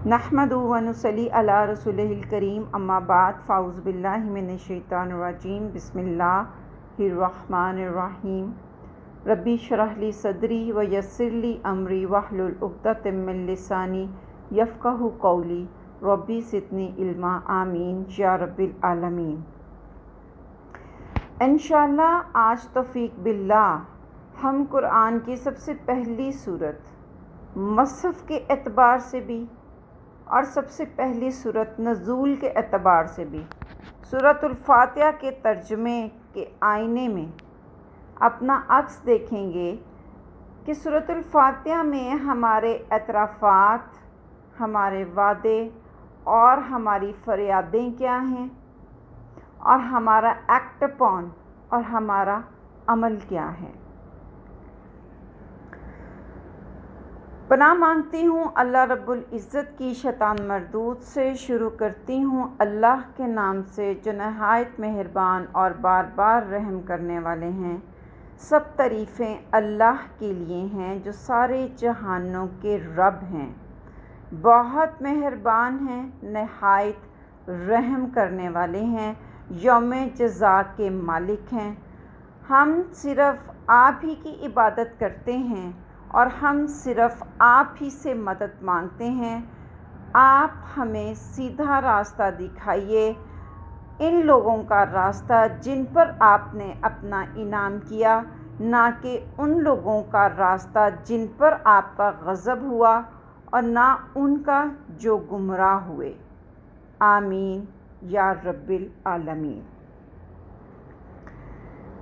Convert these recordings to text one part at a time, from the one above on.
نحمدہ و نصلی علی رسولہ الکریم، اما بعد، فاعوذ باللہ من الشیطان الرجیم، بسم اللہ الرحمن الرحیم۔ ربی اشرح لی صدری و یسر لی امری واحلل عقدۃ من لسانی یفقہوا قولی، ربی زدنی علما، آمین یا رب العالمین۔ انشاءاللہ آج توفیق باللہ ہم قرآن کی سب سے پہلی سورت مصحف کے اعتبار سے بھی اور سب سے پہلی سورت نزول کے اعتبار سے بھی سورۃ الفاتحہ کے ترجمے کے آئینے میں اپنا عکس دیکھیں گے کہ سورۃ الفاتحہ میں ہمارے اعترافات، ہمارے وعدے اور ہماری فریادیں کیا ہیں، اور ہمارا ایکٹ اپون اور ہمارا عمل کیا ہے۔ پناہ مانگتی ہوں اللہ رب العزت کی شیطان مردود سے۔ شروع کرتی ہوں اللہ کے نام سے جو نہایت مہربان اور بار بار رحم کرنے والے ہیں۔ سب تعریفیں اللہ کے لیے ہیں جو سارے جہانوں کے رب ہیں، بہت مہربان ہیں، نہایت رحم کرنے والے ہیں، یوم جزا کے مالک ہیں۔ ہم صرف آپ ہی کی عبادت کرتے ہیں اور ہم صرف آپ ہی سے مدد مانگتے ہیں۔ آپ ہمیں سیدھا راستہ دکھائیے، ان لوگوں کا راستہ جن پر آپ نے اپنا انعام کیا، نہ کہ ان لوگوں کا راستہ جن پر آپ کا غضب ہوا، اور نہ ان کا جو گمراہ ہوئے، آمین یا رب العالمین۔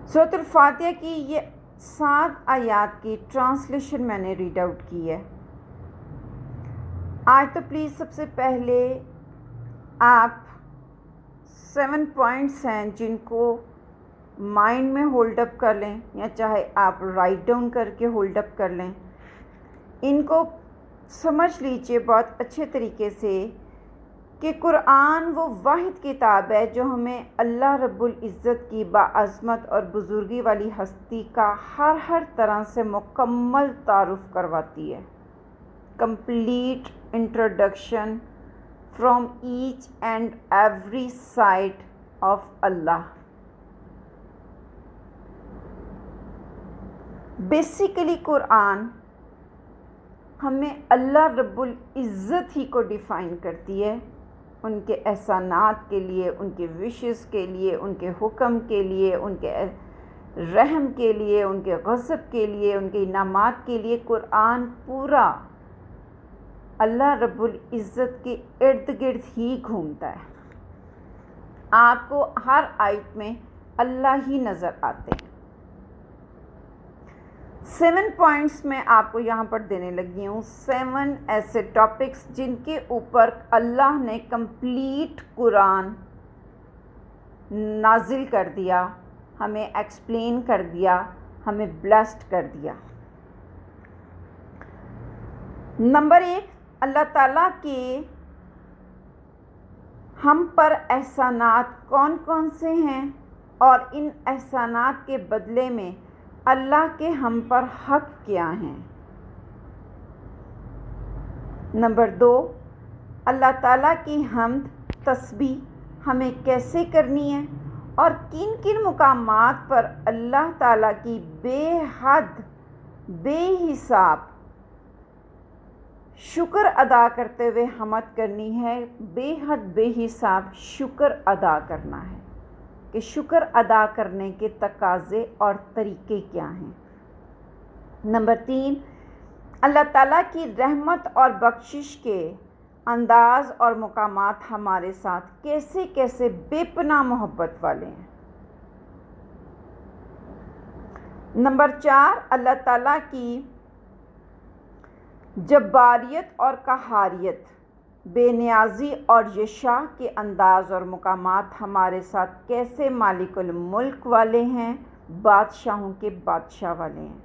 سورۃ الفاتحہ کی یہ 7 آیات کی ٹرانسلیشن میں نے ریڈ آؤٹ کی ہے۔ آج تو پلیز سب سے پہلے آپ 7 پوائنٹس ہیں جن کو مائنڈ میں ہولڈ اپ کر لیں، یا چاہے آپ رائٹ ڈاؤن کر کے ہولڈ اپ کر لیں۔ ان کو سمجھ لیجئے بہت اچھے طریقے سے کہ قرآن وہ واحد کتاب ہے جو ہمیں اللہ رب العزت کی باعظمت اور بزرگی والی ہستی کا ہر طرح سے مکمل تعارف کرواتی ہے۔ Complete introduction from each and every side of Allah. Basically قرآن ہمیں اللہ رب العزت ہی کو ڈیفائن کرتی ہے، ان کے احسانات کے لیے، ان کے وشز کے لیے، ان کے حکم کے لیے، ان کے رحم کے لیے، ان کے غضب کے لیے، ان کے انعامات کے لیے۔ قرآن پورا اللہ رب العزت کے ارد گرد ہی گھومتا ہے۔ آپ کو ہر آیت میں اللہ ہی نظر آتے ہیں۔ 7 پوائنٹس میں آپ کو یہاں پر دینے لگی ہوں، 7 ایسے ٹاپکس جن کے اوپر اللہ نے کمپلیٹ قرآن نازل کر دیا، ہمیں ایکسپلین کر دیا، ہمیں بلیسڈ کر دیا۔ نمبر 1، اللہ تعالیٰ کے ہم پر احسانات کون کون سے ہیں اور ان احسانات کے بدلے میں اللہ کے ہم پر حق کیا ہیں۔ نمبر 2، اللہ تعالیٰ کی حمد تسبیح ہمیں کیسے کرنی ہے اور کن کن مقامات پر اللہ تعالیٰ کی بے حد بے حساب شکر ادا کرتے ہوئے حمد کرنی ہے۔ بے حد بے حساب شکر ادا کرنا ہے کہ شکر ادا کرنے کے تقاضے اور طریقے کیا ہیں۔ نمبر 3، اللہ تعالیٰ کی رحمت اور بخشش کے انداز اور مقامات ہمارے ساتھ کیسے کیسے بے پناہ محبت والے ہیں۔ نمبر 4، اللہ تعالیٰ کی جباریت اور قہاریت، بے نیازی اور یشاء کے انداز اور مقامات ہمارے ساتھ کیسے مالک الملک والے ہیں، بادشاہوں کے بادشاہ والے ہیں۔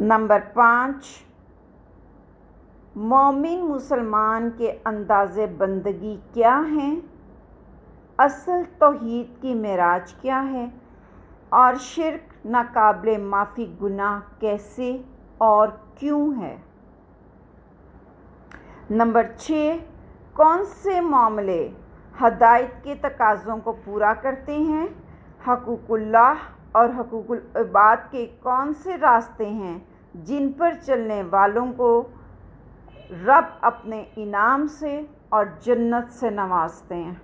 نمبر 5، مومن مسلمان کے انداز بندگی کیا ہیں، اصل توحید کی معراج کیا ہے، اور شرک ناقابل معافی گناہ کیسے اور کیوں ہے؟ نمبر 6، کون سے معاملے ہدایت کے تقاضوں کو پورا کرتے ہیں؟ حقوق اللہ اور حقوق العباد کے کون سے راستے ہیں جن پر چلنے والوں کو رب اپنے انعام سے اور جنت سے نوازتے ہیں؟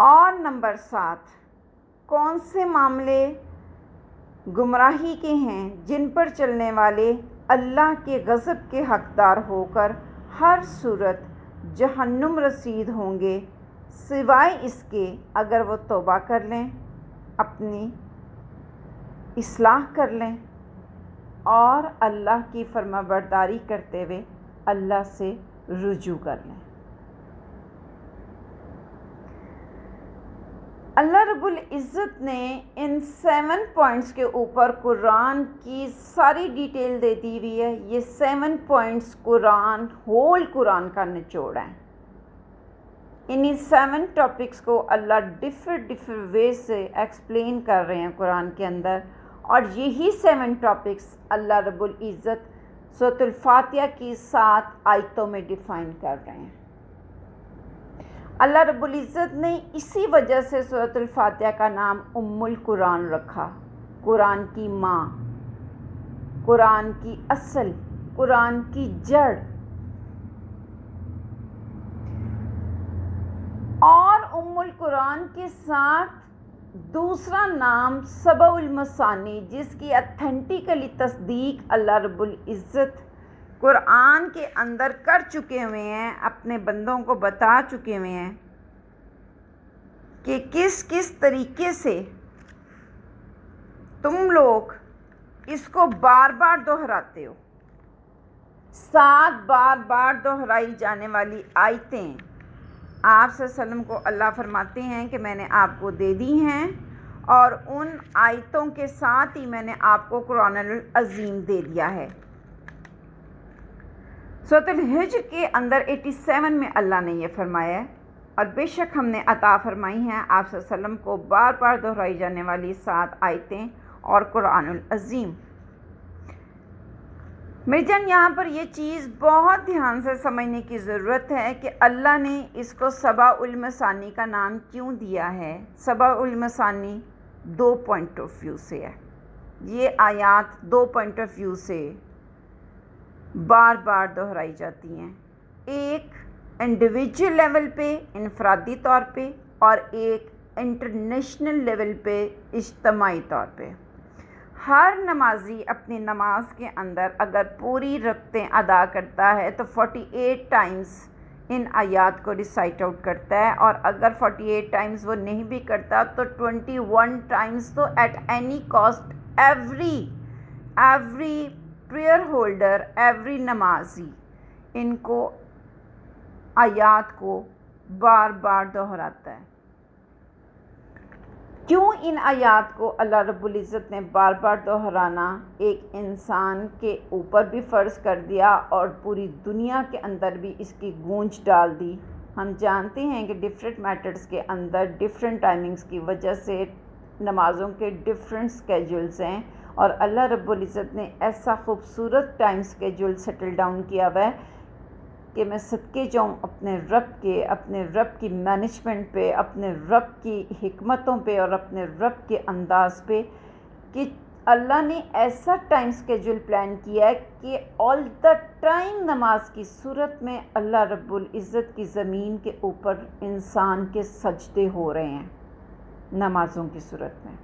اور نمبر 7، کون سے معاملے گمراہی کے ہیں جن پر چلنے والے اللہ کے غضب کے حقدار ہو کر ہر صورت جہنم رسید ہوں گے، سوائے اس کے اگر وہ توبہ کر لیں، اپنی اصلاح کر لیں اور اللہ کی فرما برداری کرتے ہوئے اللہ سے رجوع کر لیں۔ اللہ رب العزت نے ان 7 پوائنٹس کے اوپر قرآن کی ساری ڈیٹیل دے دی ہوئی ہے۔ یہ 7 پوائنٹس ہول قرآن کا نچوڑ ہے۔ انہی 7 ٹاپکس کو اللہ ڈفرنٹ وے سے ایکسپلین کر رہے ہیں قرآن کے اندر، اور یہی 7 ٹاپکس اللہ رب العزت سورۃ الفاتحہ کی 7 آیتوں میں ڈیفائن کر رہے ہیں۔ اللہ رب العزت نے اسی وجہ سے سورۃ الفاتحہ کا نام ام القرآن رکھا، قرآن کی ماں، قرآن کی اصل، قرآن کی جڑ۔ اور ام القرآن کے ساتھ دوسرا نام سبع المثانی، جس کی اتھینٹیکلی تصدیق اللہ رب العزت قرآن کے اندر کر چکے ہوئے ہیں، اپنے بندوں کو بتا چکے ہوئے ہیں کہ کس طریقے سے تم لوگ اس کو بار بار دہراتے ہو۔ 7 بار دہرائی جانے والی آیتیں آپ صلی اللہ علیہ وسلم کو اللہ فرماتے ہیں کہ میں نے آپ کو دے دی ہیں، اور ان آیتوں کے ساتھ ہی میں نے آپ کو قرآن العظیم دے دیا ہے۔ سورۃ الحجر کے اندر 87 میں اللہ نے یہ فرمایا ہے، اور بے شک ہم نے عطا فرمائی ہیں آپ صلی اللہ علیہ وسلم کو بار بار دہرائی جانے والی 7 آیتیں اور قرآن العظیم۔ میری جان، یہاں پر یہ چیز بہت دھیان سے سمجھنے کی ضرورت ہے کہ اللہ نے اس کو سبع المثانی کا نام کیوں دیا ہے۔ سبع المثانی 2 پوائنٹ آف ویو سے ہے، یہ آیات 2 پوائنٹ آف ویو سے بار بار دہرائی جاتی ہیں، ایک انڈیویجول لیول پہ، انفرادی طور پہ، اور ایک انٹرنیشنل لیول پہ، اجتماعی طور پہ۔ ہر نمازی اپنی نماز کے اندر اگر پوری رکعتیں ادا کرتا ہے تو 48 ٹائمز ان آیات کو ریسائٹ آؤٹ کرتا ہے، اور اگر 48 ٹائمز وہ نہیں بھی کرتا تو 21 ٹائمز تو at any cost every prayer holder, every نمازی ان کو آیات کو بار بار دہراتا ہے۔ کیوں ان آیات کو اللہ رب العزت نے بار بار دہرانا ایک انسان کے اوپر بھی فرض کر دیا اور پوری دنیا کے اندر بھی اس کی گونج ڈال دی؟ ہم جانتے ہیں کہ ڈفرینٹ میتھڈس کے اندر ڈفرینٹ ٹائمنگز کی وجہ سے نمازوں کے ڈفرینٹ سکیجولز ہیں، اور اللہ رب العزت نے ایسا خوبصورت ٹائم سکیجول سیٹل ڈاؤن کیا ہوا ہے کہ میں صدقے جاؤں اپنے رب کی مینجمنٹ پہ، اپنے رب کی حکمتوں پہ اور اپنے رب کے انداز پہ، کہ اللہ نے ایسا ٹائم سکیجول پلان کیا ہے کہ آل دا ٹائم نماز کی صورت میں اللہ رب العزت کی زمین کے اوپر انسان کے سجدے ہو رہے ہیں نمازوں کی صورت میں۔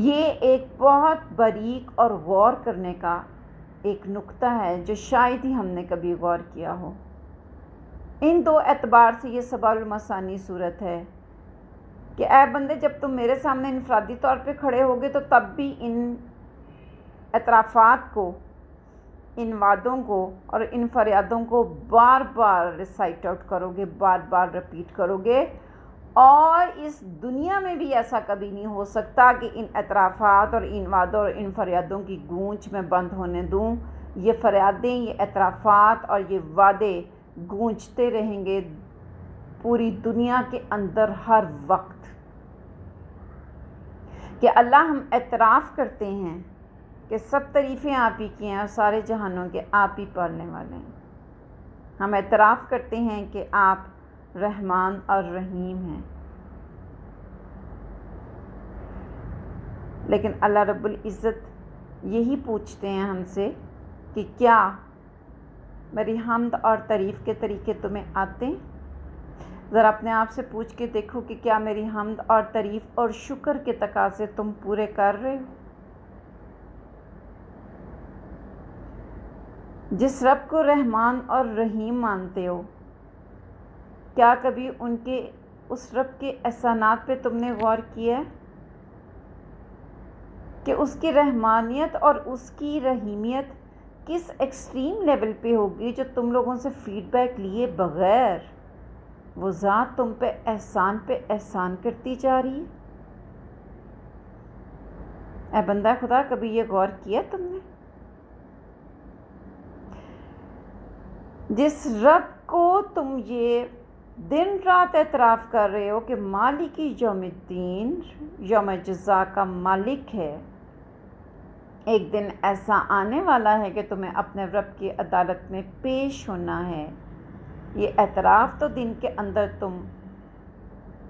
یہ ایک بہت باریک اور غور کرنے کا ایک نقطہ ہے جو شاید ہی ہم نے کبھی غور کیا ہو۔ ان 2 اعتبار سے یہ سبع المثانی صورت ہے کہ اے بندے، جب تم میرے سامنے انفرادی طور پہ کھڑے ہوگے تو تب بھی ان اعترافات کو، ان وعدوں کو اور ان فریادوں کو بار بار ریسائٹ آؤٹ کرو گے، بار بار رپیٹ کرو گے، اور اس دنیا میں بھی ایسا کبھی نہیں ہو سکتا کہ ان اعترافات اور ان وعدوں اور ان فریادوں کی گونج میں بند ہونے دوں۔ یہ فریادیں، یہ اعترافات اور یہ وعدے گونجتے رہیں گے پوری دنیا کے اندر ہر وقت، کہ اللہ ہم اعتراف کرتے ہیں کہ سب تعریفیں آپ ہی کی ہیں اور سارے جہانوں کے آپ ہی پالنے والے ہیں۔ ہم اعتراف کرتے ہیں کہ آپ رحمان اور رحیم ہیں، لیکن اللہ رب العزت یہی پوچھتے ہیں ہم سے کہ کیا میری حمد اور تعریف کے طریقے تمہیں آتے ہیں؟ ذرا اپنے آپ سے پوچھ کے دیکھو کہ کیا میری حمد اور تعریف اور شکر کے تقاضے تم پورے کر رہے ہو؟ جس رب کو رحمان اور رحیم مانتے ہو، کیا کبھی ان کے اس رب کے احسانات پہ تم نے غور کیا ہے کہ اس کی رحمانیت اور اس کی رحیمیت کس ایکسٹریم لیول پہ ہوگی جو تم لوگوں سے فیڈ بیک لیے بغیر وہ ذات تم پہ احسان کرتی جا رہی ہے؟ اے بندہ خدا، کبھی یہ غور کیا تم نے؟ جس رب کو تم یہ دن رات اعتراف کر رہے ہو کہ مالک یوم الدین، یوم جزا کا مالک ہے، ایک دن ایسا آنے والا ہے کہ تمہیں اپنے رب کی عدالت میں پیش ہونا ہے، یہ اعتراف تو دن کے اندر تم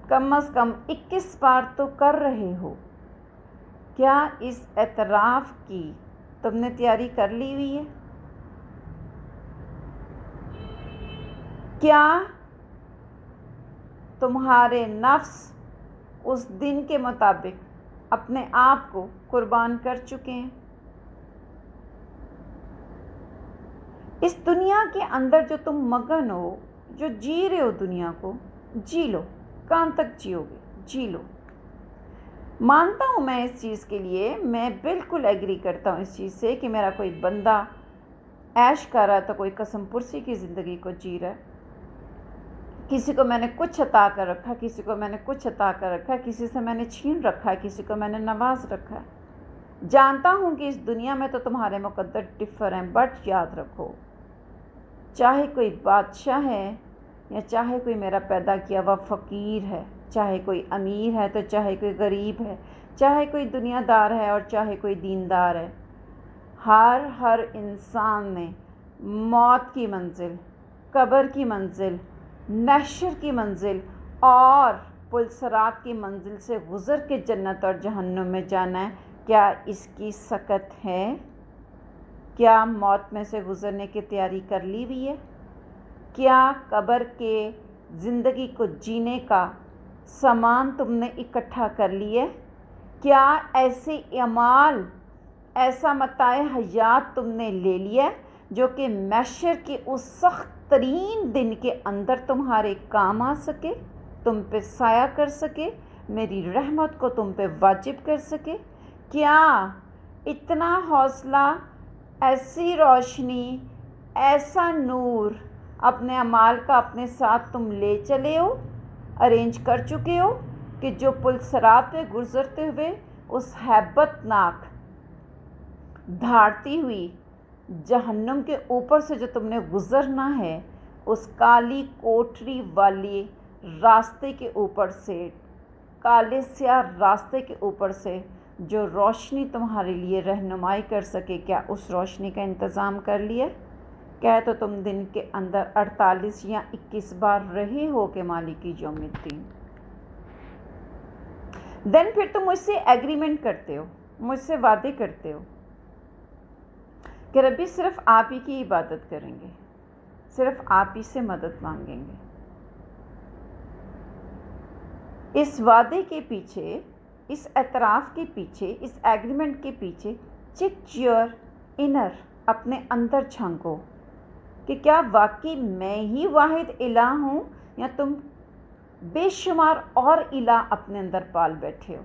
کم از کم 21 بار تو کر رہے ہو۔ کیا اس اعتراف کی تم نے تیاری کر لی ہوئی ہے؟ کیا تمہارے نفس اس دن کے مطابق اپنے آپ کو قربان کر چکے ہیں؟ اس دنیا کے اندر جو تم مگن ہو، جو جی رہے ہو دنیا کو، جی لو، کہاں تک جیو گے، جی لو۔ مانتا ہوں میں اس چیز کے لیے، میں بالکل ایگری کرتا ہوں اس چیز سے کہ میرا کوئی بندہ عیش کر رہا ہے تو کوئی قسم پرسی کی زندگی کو جی رہا ہے۔ کسی کو میں نے کچھ عطا کر رکھا، کسی کو میں نے کچھ عطا کر رکھا، کسی سے میں نے چھین رکھا ہے، کسی کو میں نے نواز رکھا ہے۔ جانتا ہوں کہ اس دنیا میں تو تمہارے مقدر ڈفر ہیں، بٹ یاد رکھو، چاہے کوئی بادشاہ ہے یا چاہے کوئی میرا پیدا کیا ہوا فقیر ہے، چاہے کوئی امیر ہے تو چاہے کوئی غریب ہے، چاہے کوئی دنیا دار ہے اور چاہے کوئی دیندار ہے، ہر انسان نے موت کی منزل، قبر کی منزل، محشر کی منزل اور پل صراط کی منزل سے گزر کے جنت اور جہنم میں جانا ہے۔ کیا اس کی سکت ہے؟ کیا موت میں سے گزرنے کی تیاری کر لی ہوئی ہے؟ کیا قبر کے زندگی کو جینے کا سامان تم نے اکٹھا کر لی ہے؟ کیا ایسے اعمال، ایسا متاع حیات تم نے لے لیا ہے جو کہ محشر کے اس سخت ترین دن کے اندر تمہارے کام آ سکے، تم پہ سایہ کر سکے، میری رحمت کو تم پہ واجب کر سکے؟ کیا اتنا حوصلہ، ایسی روشنی، ایسا نور اپنے اعمال کا اپنے ساتھ تم لے چلے ہو، ارینج کر چکے ہو کہ جو پل صراط پہ گزرتے ہوئے اس ہیبت ناک دھاڑتی ہوئی جہنم کے اوپر سے جو تم نے گزرنا ہے، اس کالی کوٹری والی راستے کے اوپر سے، کالے سیاہ راستے کے اوپر سے جو روشنی تمہارے لیے رہنمائی کر سکے، کیا اس روشنی کا انتظام کر لیا؟ کیا تو تم دن کے اندر 48 یا 21 بار رہے ہو کہ مالکی یوم الدین؟ دین پھر تم مجھ سے ایگریمنٹ کرتے ہو، مجھ سے وعدے کرتے ہو کہ ربی صرف آپ ہی کی عبادت کریں گے، صرف آپ ہی سے مدد مانگیں گے۔ اس وعدے کے پیچھے، اس اعتراف کے پیچھے، اس ایگریمنٹ کے پیچھے چیک یور انر، اپنے اندر جھانکو کہ کیا واقعی میں ہی واحد الہ ہوں یا تم بے شمار اور الہ اپنے اندر پال بیٹھے ہو؟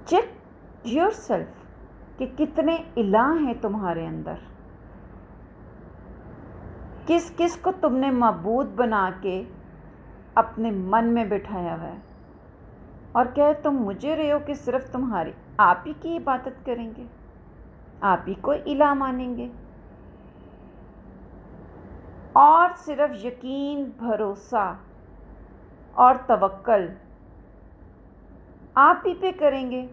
چیک یور سیلف کہ کتنے الہ ہیں تمہارے اندر، کس کس کو تم نے معبود بنا کے اپنے من میں بٹھایا ہوا ہے، اور کہے تم مجھے رہے ہو کہ صرف تمہاری آپ ہی کی عبادت کریں گے، آپ ہی کو الہ مانیں گے۔ اور صرف یقین، بھروسہ اور توکل آپ ہی پہ کریں گے،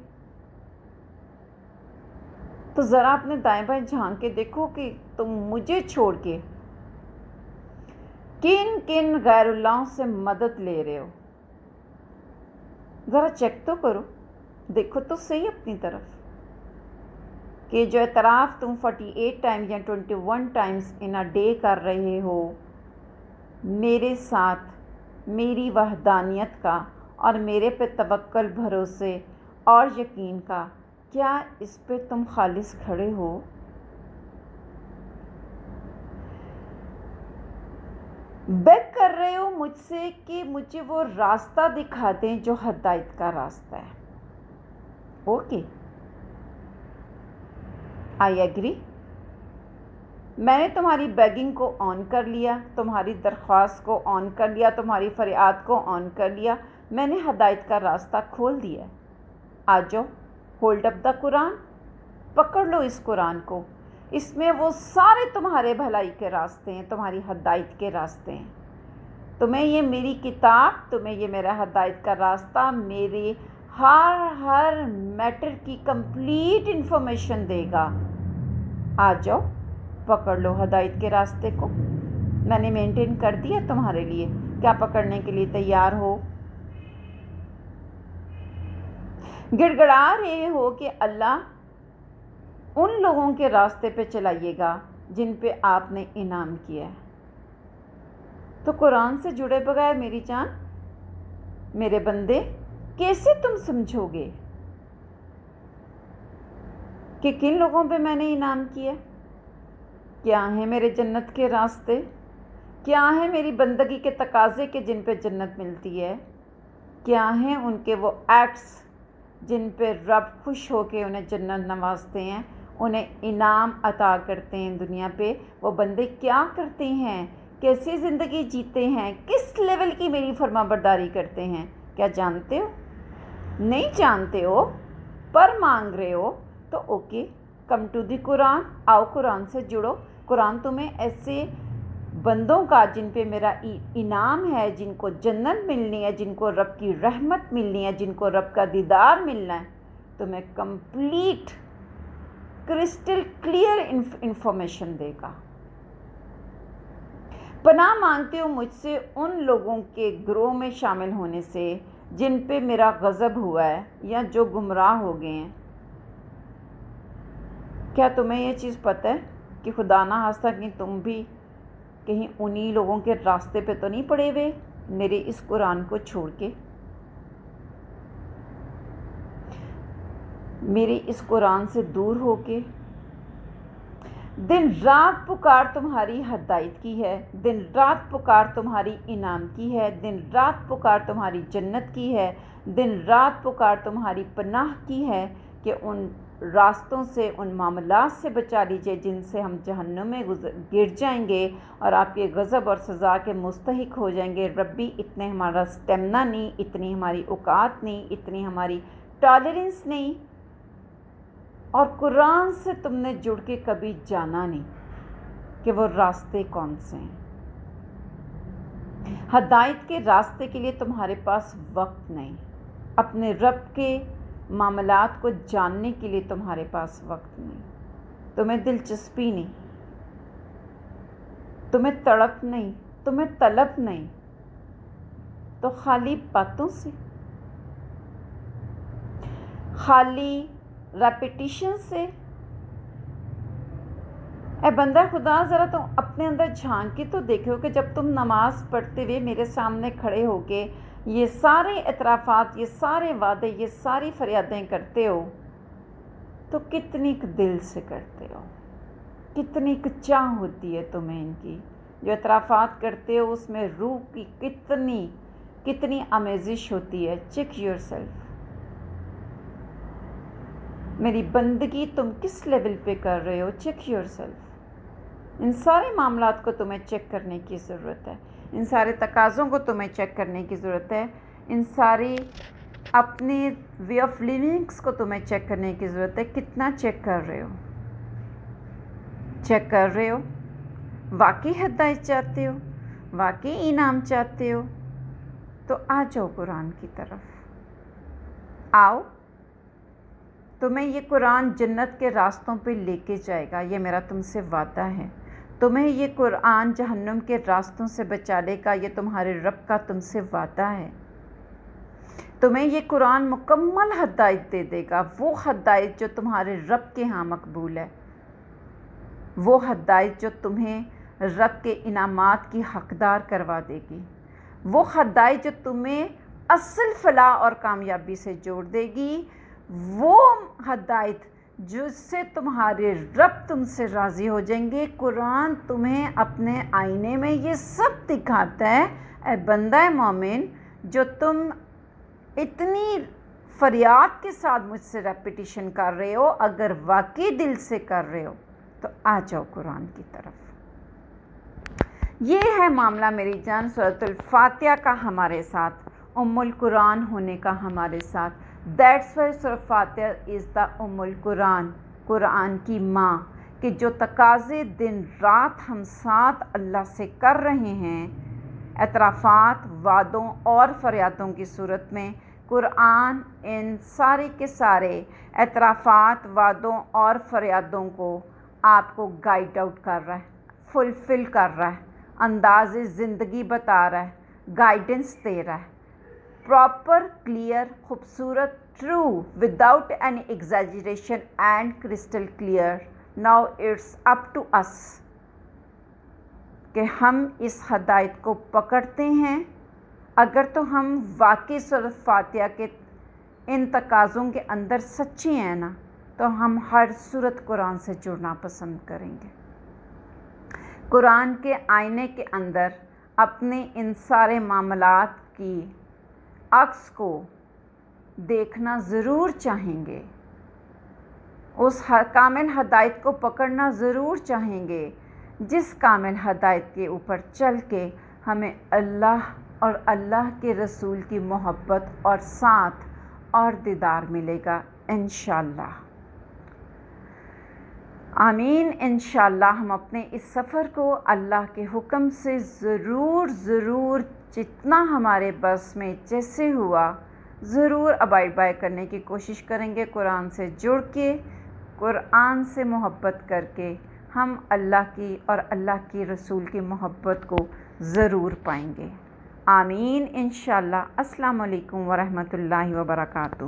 تو ذرا اپنے دائیں بائیں جھانک کے دیکھو کہ تم مجھے چھوڑ کے کن کن غیر اللہ سے مدد لے رہے ہو. ذرا چیک تو کرو، دیکھو تو صحیح اپنی طرف کہ جو اعتراف تم 48 ٹائمز یا 21 ٹائمز ان اے ڈے کر رہے ہو میرے ساتھ میری وحدانیت کا اور میرے پہ توکل، بھروسے اور یقین کا، کیا اس پہ تم خالص کھڑے ہو؟ بیگ کر رہے ہو مجھ سے کہ مجھے وہ راستہ دکھا دیں جو ہدایت کا راستہ ہے. Okay, I agree. میں نے تمہاری بیگنگ کو آن کر لیا، تمہاری درخواست کو آن کر لیا، تمہاری فریاد کو آن کر لیا. میں نے ہدایت کا راستہ کھول دیا. آ جاؤ، ہولڈ اپ دا قرآن، پکڑ لو اس قرآن کو. اس میں وہ سارے تمہارے بھلائی کے راستے ہیں، تمہاری ہدایت کے راستے ہیں. تمہیں یہ میری کتاب، تمہیں یہ میرا ہدایت کا راستہ، میرے ہر میٹر کی کمپلیٹ انفارمیشن دے گا. آ جاؤ، پکڑ لو ہدایت کے راستے کو. میں نے مینٹین کر دیا تمہارے لیے. کیا پکڑنے کے لیے تیار ہو؟ گڑ گڑا رہے ہو کہ اللہ ان لوگوں کے راستے پہ چلائیے گا جن پہ آپ نے انعام کیا ہے. تو قرآن سے جڑے بغیر میری جان، میرے بندے، کیسے تم سمجھو گے کہ کن لوگوں پہ میں نے انعام کیا؟ کیا ہیں میرے جنت کے راستے؟ کیا ہیں میری بندگی کے تقاضے کہ جن پہ جنت ملتی ہے؟ کیا ہیں ان کے وہ ایکٹس جن پہ رب خوش ہو کے انہیں جنت نوازتے ہیں، انہیں انعام عطا کرتے ہیں دنیا پہ؟ وہ بندے کیا کرتے ہیں، کیسی زندگی جیتے ہیں، کس لیول کی میری فرما برداری کرتے ہیں؟ کیا جانتے ہو؟ نہیں جانتے ہو پر مانگ رہے ہو تو اوکے، کم ٹو دی قرآن. آؤ قرآن سے جڑو. قرآن تمہیں ایسے بندوں کا جن پہ میرا انعام ہے، جن کو جنت ملنی ہے، جن کو رب کی رحمت ملنی ہے، جن کو رب کا دیدار ملنا ہے، تمہیں کمپلیٹ کرسٹل کلیئر انفارمیشن دے گا. پناہ مانگتے ہو مجھ سے ان لوگوں کے گروہ میں شامل ہونے سے جن پہ میرا غضب ہوا ہے یا جو گمراہ ہو گئے ہیں. کیا تمہیں یہ چیز پتہ ہے کہ خدا نہ خواستہ کہ تم بھی کہیں انہی لوگوں کے راستے پہ تو نہیں پڑے ہوئے میرے اس قرآن کو چھوڑ کے؟ میرے اس قرآن سے دور ہو کے دن رات پکار تمہاری ہدایت کی ہے، دن رات پکار تمہاری انعام کی ہے، دن رات پکار تمہاری جنت کی ہے، دن رات پکار تمہاری پناہ کی ہے کہ ان راستوں سے، ان معاملات سے بچا لیجئے جن سے ہم جہنم میں گر جائیں گے اور آپ کے غضب اور سزا کے مستحق ہو جائیں گے. ربی اتنے ہمارا سٹیمنا نہیں، اتنی ہماری اوقات نہیں، اتنی ہماری ٹالرنس نہیں. اور قرآن سے تم نے جڑ کے کبھی جانا نہیں کہ وہ راستے کون سے ہیں. ہدایت کے راستے کے لیے تمہارے پاس وقت نہیں، اپنے رب کے معاملات کو جاننے کے لیے تمہارے پاس وقت نہیں، تمہیں دلچسپی نہیں، تمہیں تڑپ نہیں، تمہیں طلب نہیں، تو خالی باتوں سے، خالی ریپیٹیشن سے. اے بندہ خدا، ذرا تم اپنے اندر جھانک کے تو دیکھو کہ جب تم نماز پڑھتے ہوئے میرے سامنے کھڑے ہو کے یہ سارے اعترافات، یہ سارے وعدے، یہ ساری فریادیں کرتے ہو تو کتنی دل سے کرتے ہو، کتنی چاہ ہوتی ہے تمہیں ان کی. جو اعترافات کرتے ہو اس میں روح کی کتنی آمیزش ہوتی ہے. Check yourself. میری بندگی تم کس لیول پہ کر رہے ہو؟ Check yourself. ان سارے معاملات کو تمہیں چیک کرنے کی ضرورت ہے، ان سارے تقاضوں کو تمہیں چیک کرنے کی ضرورت ہے، ان ساری اپنی وے آف لیونگس کو تمہیں چیک کرنے کی ضرورت ہے. کتنا چیک کر رہے ہو؟ چیک کر رہے ہو؟ واقعی ہدایت چاہتے ہو، واقعی انعام چاہتے ہو، تو آ جاؤ قرآن کی طرف، آؤ، تمہیں یہ قرآن جنت کے راستوں پہ لے کے جائے گا، یہ میرا تم سے وعدہ ہے۔ تمہیں یہ قرآن جہنم کے راستوں سے بچا لے گا، یہ تمہارے رب کا تم سے وعدہ ہے۔ تمہیں یہ قرآن مکمل ہدایت دے دے گا، وہ ہدایت جو تمہارے رب کے ہاں مقبول ہے، وہ ہدایت جو تمہیں رب کے انعامات کی حقدار کروا دے گی، وہ ہدایت جو تمہیں اصل فلاح اور کامیابی سے جوڑ دے گی، وہ ہدایت جس سے تمہارے رب تم سے راضی ہو جائیں گے۔ قرآن تمہیں اپنے آئینے میں یہ سب دکھاتا ہے، اے بندہ مومن، جو تم اتنی فریاد کے ساتھ مجھ سے ریپیٹیشن کر رہے ہو، اگر واقعی دل سے کر رہے ہو تو آ جاؤ قرآن کی طرف۔ یہ ہے معاملہ میری جان سورۃ الفاتحہ کا ہمارے ساتھ، ام القرآن ہونے کا ہمارے ساتھ۔ دیٹس وائی سورۃ فاتحہ از دا ام القرآن، قرآن کی ماں، کہ جو تقاضے دن رات ہم ساتھ اللہ سے کر رہے ہیں، اعترافات، وعدوں اور فریادوں کی صورت میں، قرآن ان سارے کے سارے اعترافات، وعدوں اور فریادوں کو آپ کو گائیڈ آؤٹ کر رہا ہے، فلفل کر رہا ہے، انداز زندگی بتا رہا ہے، گائیڈنس دے رہا ہے، پراپر، کلیئر، خوبصورت، true, without any exaggeration and crystal clear. Now it's up to us کہ ہم اس ہدایت کو پکڑتے ہیں۔ اگر تو ہم واقعی سورۃ فاتحہ کے ان تقاضوں کے اندر سچے ہیں نا، تو ہم ہر صورت قرآن سے جڑنا پسند کریں گے۔ قرآن کے آئینے کے اندر اپنے ان سارے معاملات کی عکس کو دیکھنا ضرور چاہیں گے، اس کامل ہدایت کو پکڑنا ضرور چاہیں گے، جس کامل ہدایت کے اوپر چل کے ہمیں اللہ اور اللہ کے رسول کی محبت اور ساتھ اور دیدار ملے گا انشاءاللہ۔ آمین۔ انشاءاللہ ہم اپنے اس سفر کو اللہ کے حکم سے ضرور جتنا ہمارے بس میں جیسے ہوا ضرور ابائڈ بائی کرنے کی کوشش کریں گے۔ قرآن سے جڑ کے، قرآن سے محبت کر کے ہم اللہ کی اور اللہ کی رسول کی محبت کو ضرور پائیں گے۔ آمین انشاءاللہ۔ السلام علیکم ورحمۃ اللہ وبرکاتہ۔